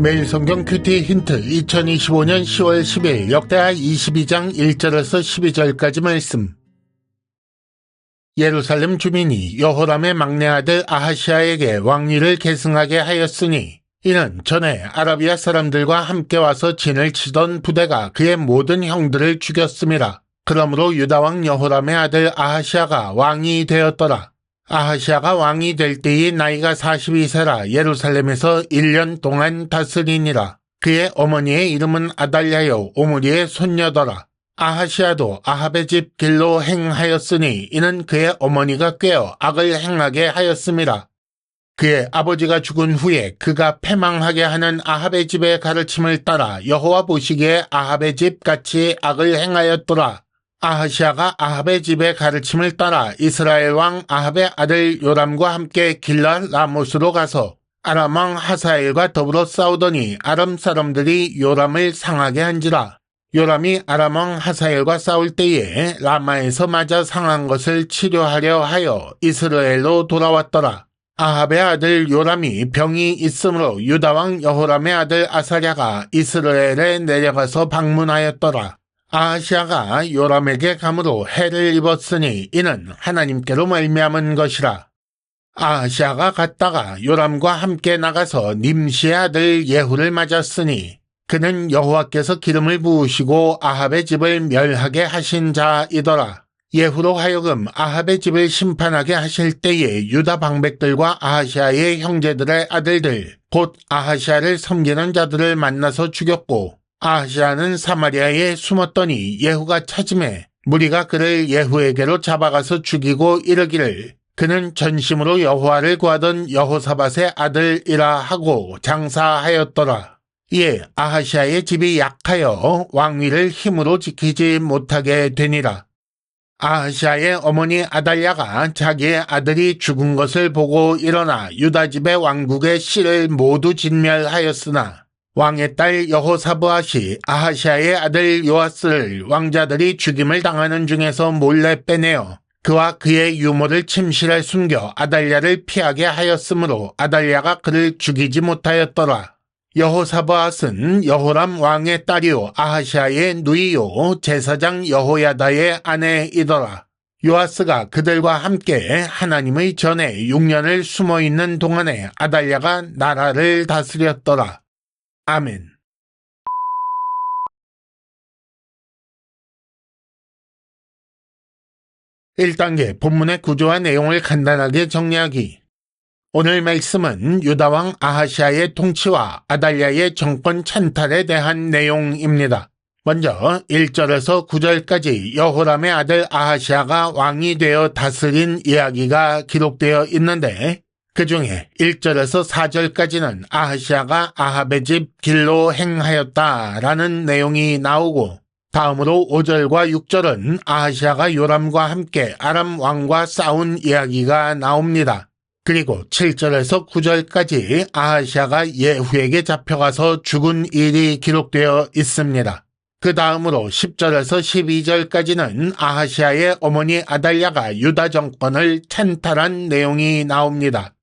매일 성경 큐티 힌트 2025년 10월 10일 역대하 22장 1절에서 12절까지 말씀. 예루살렘 주민이 여호람의 막내 아들 아하시아에게 왕위를 계승하게 하였으니 이는 전에 아라비아 사람들과 함께 와서 진을 치던 부대가 그의 모든 형들을 죽였음이라. 그러므로 유다왕 여호람의 아들 아하시아가 왕이 되었더라. 아하시아가 왕이 될 때의 나이가 42세라 예루살렘에서 1년 동안 다스리니라. 그의 어머니의 이름은 아달랴요 오므리의 손녀더라. 아하시아도 아합의 집 길로 행하였으니 이는 그의 어머니가 꾀어 악을 행하게 하였음이라. 그의 아버지가 죽은 후에 그가 패망하게 하는 아합의 집의 가르침을 따라 여호와 보시기에 아합의 집 같이 악을 행하였더라. 아하시아가 아합의 집의 가르침을 따라 이스라엘 왕 아합의 아들 요람과 함께 길랏 라못으로 가서 아람 왕 하사엘과 더불어 싸우더니 아람 사람들이 요람을 상하게 한지라. 요람이 아람 왕 하사엘과 싸울 때에 라마에서 맞아 상한 것을 치료하려 하여 이스라엘로 돌아왔더라. 아합의 아들 요람이 병이 있으므로 유다 왕 여호람의 아들 아사랴가 이스라엘에 내려가서 방문하였더라. 아하시아가 요람에게 감으로 해를 입었으니 이는 하나님께로 말미암은 것이라. 아하시아가 갔다가 요람과 함께 나가서 님시의 아들 예후를 맞았으니 그는 여호와께서 기름을 부으시고 아합의 집을 멸하게 하신 자이더라. 예후로 하여금 아합의 집을 심판하게 하실 때에 유다 방백들과 아하시아의 형제들의 아들들 곧 아하시아를 섬기는 자들을 만나서 죽였고 아하시아는 사마리아에 숨었더니 예후가 찾음에 무리가 그를 예후에게로 잡아가서 죽이고 이르기를 그는 전심으로 여호와를 구하던 여호사밧의 아들이라 하고 장사하였더라. 이에 아하시아의 집이 약하여 왕위를 힘으로 지키지 못하게 되니라. 아하시아의 어머니 아달랴가 자기의 아들이 죽은 것을 보고 일어나 유다 집의 왕국의 씨를 모두 진멸하였으나 왕의 딸 여호사브앗이 아하시아의 아들 요아스를 왕자들이 죽임을 당하는 중에서 몰래 빼내어 그와 그의 유모를 침실에 숨겨 아달랴를 피하게 하였으므로 아달랴가 그를 죽이지 못하였더라. 여호사브앗은 여호람 왕의 딸이요 아하시아의 누이요 제사장 여호야다의 아내이더라. 요아스가 그들과 함께 하나님의 전에 6년을 숨어있는 동안에 아달랴가 나라를 다스렸더라. 아멘. (1단계) 본문의 구조와 내용을 간단하게 정리하기. 오늘 말씀은 유다왕 아하시아의 통치와 아달랴의 정권 찬탈에 대한 내용입니다. 먼저 1절에서 9절까지 여호람의 아들 아하시아가 왕이 되어 다스린 이야기가 기록되어 있는데 그 중에 1절에서 4절까지는 아하시아가 아합의 집 길로 행하였다라는 내용이 나오고 다음으로 5절과 6절은 아하시아가 요람과 함께 아람 왕과 싸운 이야기가 나옵니다. 그리고 7절에서 9절까지 아하시아가 예후에게 잡혀가서 죽은 일이 기록되어 있습니다. 그 다음으로 10절에서 12절까지는 아하시아의 어머니 아달랴가 유다 정권을 찬탈한 내용이 나옵니다.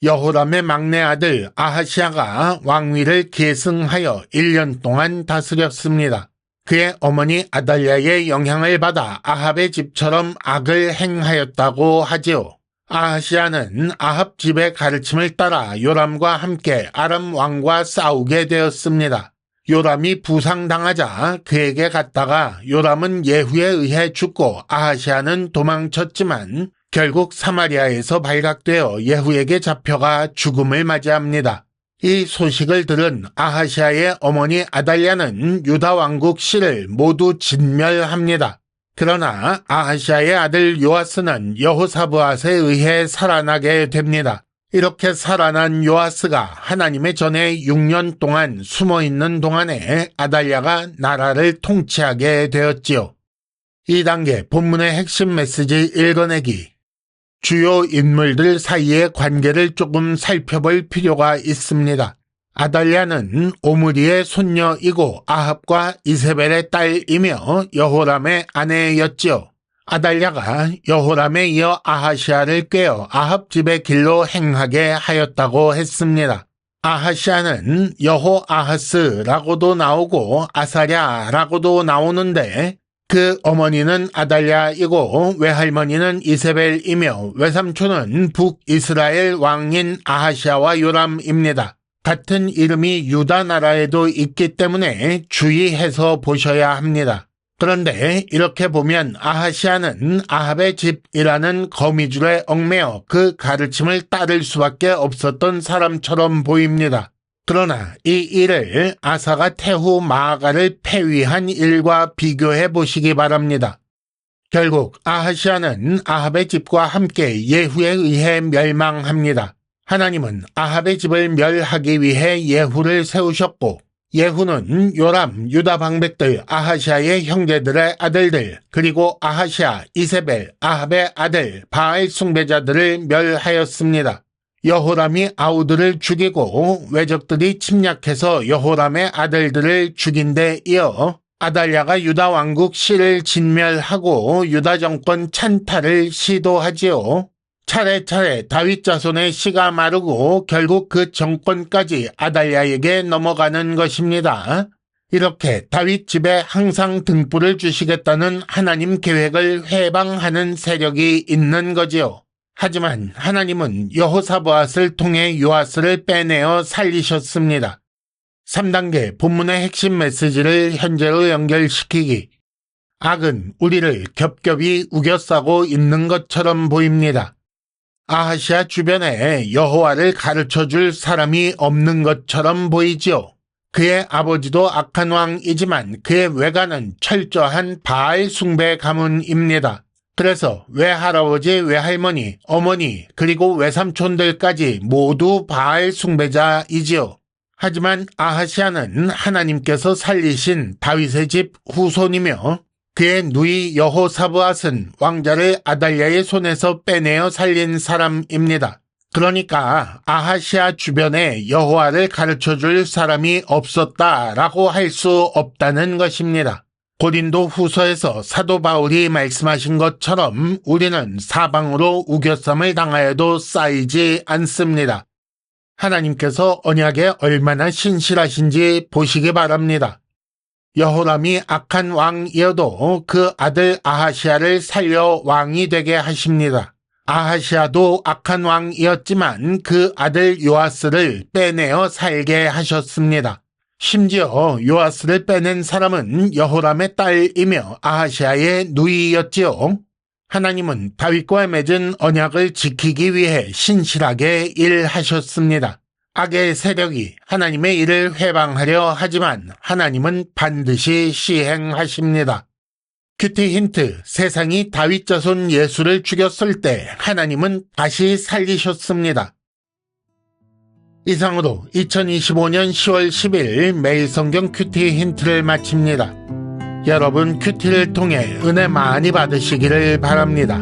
여호람의 막내 아들 아하시아가 왕위를 계승하여 1년 동안 다스렸습니다. 그의 어머니 아달랴의 영향을 받아 아합의 집처럼 악을 행하였다고 하지요. 아하시아는 아합 집의 가르침을 따라 요람과 함께 아람 왕과 싸우게 되었습니다. 요람이 부상당하자 그에게 갔다가 요람은 예후에 의해 죽고 아하시아는 도망쳤지만 결국 사마리아에서 발각되어 예후에게 잡혀가 죽음을 맞이합니다. 이 소식을 들은 아하시아의 어머니 아달랴는 유다 왕국 씨를 모두 진멸합니다. 그러나 아하시아의 아들 요아스는 여호사브앗에 의해 살아나게 됩니다. 이렇게 살아난 요아스가 하나님의 전에 6년 동안 숨어있는 동안에 아달랴가 나라를 통치하게 되었지요. 2단계 본문의 핵심 메시지 읽어내기. 주요 인물들 사이의 관계를 조금 살펴볼 필요가 있습니다. 아달랴는 오므리의 손녀이고 아합과 이세벨의 딸이며 여호람의 아내였지요. 아달랴가 여호람에 이어 아하시아를 꾀어 아합 집의 길로 행하게 하였다고 했습니다. 아하시아는 여호아하스라고도 나오고 아사랴라고도 나오는데 그 어머니는 아달랴이고 외할머니는 이세벨이며 외삼촌은 북이스라엘 왕인 아하시아와 요람입니다. 같은 이름이 유다 나라에도 있기 때문에 주의해서 보셔야 합니다. 그런데 이렇게 보면 아하시아는 아합의 집이라는 거미줄에 얽매여 그 가르침을 따를 수밖에 없었던 사람처럼 보입니다. 그러나 이 일을 아사가 태후 마아가를 폐위한 일과 비교해 보시기 바랍니다. 결국 아하시아는 아합의 집과 함께 예후에 의해 멸망합니다. 하나님은 아합의 집을 멸하기 위해 예후를 세우셨고 예후는 요람, 유다 방백들, 아하시아의 형제들의 아들들, 그리고 아하시아, 이세벨, 아합의 아들, 바알 숭배자들을 멸하였습니다. 여호람이 아우들을 죽이고 외적들이 침략해서 여호람의 아들들을 죽인 데 이어 아달랴가 유다 왕국 씨를 진멸하고 유다 정권 찬탈을 시도하지요. 차례차례 다윗 자손의 씨가 마르고 결국 그 정권까지 아달랴에게 넘어가는 것입니다. 이렇게 다윗 집에 항상 등불을 주시겠다는 하나님 계획을 회방하는 세력이 있는 거지요. 하지만 하나님은 여호사밧을 통해 요아스를 빼내어 살리셨습니다. 3단계 본문의 핵심 메시지를 현재로 연결시키기. 악은 우리를 겹겹이 우겨싸고 있는 것처럼 보입니다. 아하시아 주변에 여호와를 가르쳐줄 사람이 없는 것처럼 보이지요. 그의 아버지도 악한 왕이지만 그의 외가는 철저한 바알 숭배 가문입니다. 그래서 외할아버지, 외할머니, 어머니, 그리고 외삼촌들까지 모두 바알 숭배자이지요. 하지만 아하시아는 하나님께서 살리신 다윗의 집 후손이며 그의 누이 여호사밧은 왕자를 아달랴의 손에서 빼내어 살린 사람입니다. 그러니까 아하시아 주변에 여호와를 가르쳐줄 사람이 없었다라고 할 수 없다는 것입니다. 고린도 후서에서 사도 바울이 말씀하신 것처럼 우리는 사방으로 우겨쌈을 당하여도 쌓이지 않습니다. 하나님께서 언약에 얼마나 신실하신지 보시기 바랍니다. 여호람이 악한 왕이어도 그 아들 아하시아를 살려 왕이 되게 하십니다. 아하시아도 악한 왕이었지만 그 아들 요아스를 빼내어 살게 하셨습니다. 심지어 요아스를 빼낸 사람은 여호람의 딸이며 아하시아의 누이였지요. 하나님은 다윗과 맺은 언약을 지키기 위해 신실하게 일하셨습니다. 악의 세력이 하나님의 일을 회방하려 하지만 하나님은 반드시 시행하십니다. 큐티 힌트, 세상이 다윗 자손 예수를 죽였을 때 하나님은 다시 살리셨습니다. 이상으로 2025년 10월 10일 매일 성경 큐티 힌트를 마칩니다. 여러분 큐티를 통해 은혜 많이 받으시기를 바랍니다.